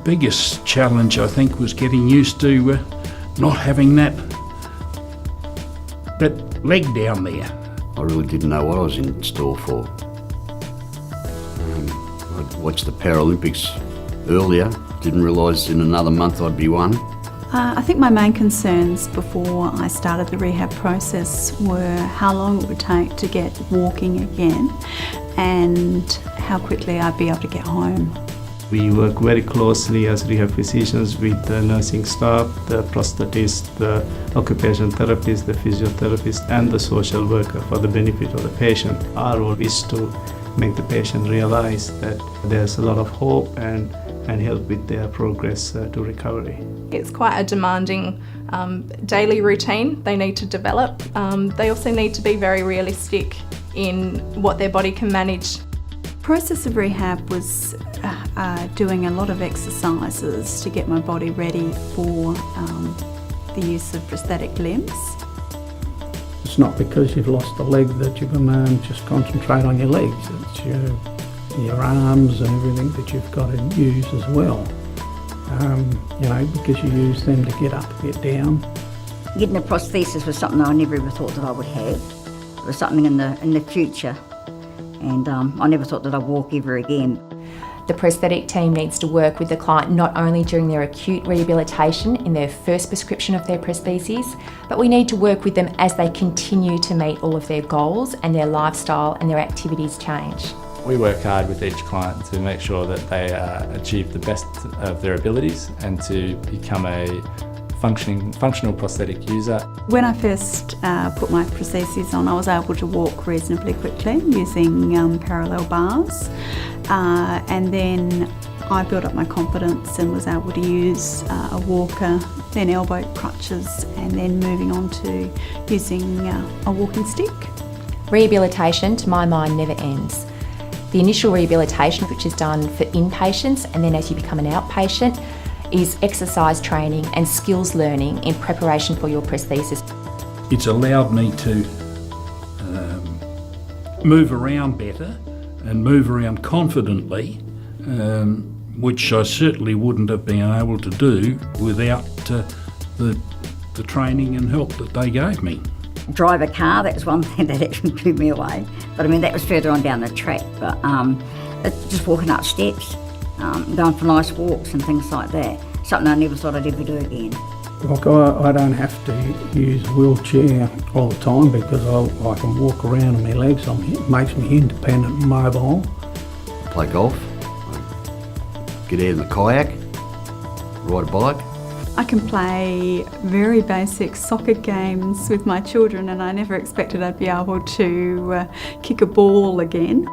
biggest challenge, I think, was getting used to not having that leg down there. I really didn't know what I was in store for. I'd watched the Paralympics earlier, didn't realise in another month I'd be one. I think my main concerns before I started the rehab process were how long it would take to get walking again and how quickly I'd be able to get home. We work very closely as rehab physicians with the nursing staff, the prosthetist, the occupational therapist, the physiotherapist and the social worker for the benefit of the patient. Our role is to make the patient realise that there's a lot of hope and help with their progress to recovery. It's quite a demanding daily routine they need to develop. They also need to be very realistic in what their body can manage. The process of rehab was doing a lot of exercises to get my body ready for the use of prosthetic limbs. It's not because you've lost a leg that you're going to just concentrate on your legs. It's your arms and everything that you've got to use as well. Because you use them to get up and get down. Getting a prosthesis was something I never ever thought that I would have. It was something in the future, and I never thought that I'd walk ever again. The prosthetic team needs to work with the client not only during their acute rehabilitation in their first prescription of their prostheses, but we need to work with them as they continue to meet all of their goals and their lifestyle and their activities change. We work hard with each client to make sure that they achieve the best of their abilities and to become a functional prosthetic user. When I first put my prostheses on, I was able to walk reasonably quickly using parallel bars, and then I built up my confidence and was able to use a walker, then elbow crutches, and then moving on to using a walking stick. Rehabilitation, to my mind, never ends. The initial rehabilitation, which is done for inpatients, and then as you become an outpatient, is exercise training and skills learning in preparation for your prosthesis. It's allowed me to move around better and move around confidently, which I certainly wouldn't have been able to do without the training and help that they gave me. Drive a car, that was one thing that actually blew me away. But I mean, that was further on down the track. But it's just walking up steps, going for nice walks and things like that. Something I never thought I'd ever do again. Like I don't have to use a wheelchair all the time because I can walk around on my legs. It makes me independent and mobile. I play golf, get out in the kayak, ride a bike. I can play very basic soccer games with my children, and I never expected I'd be able to kick a ball again.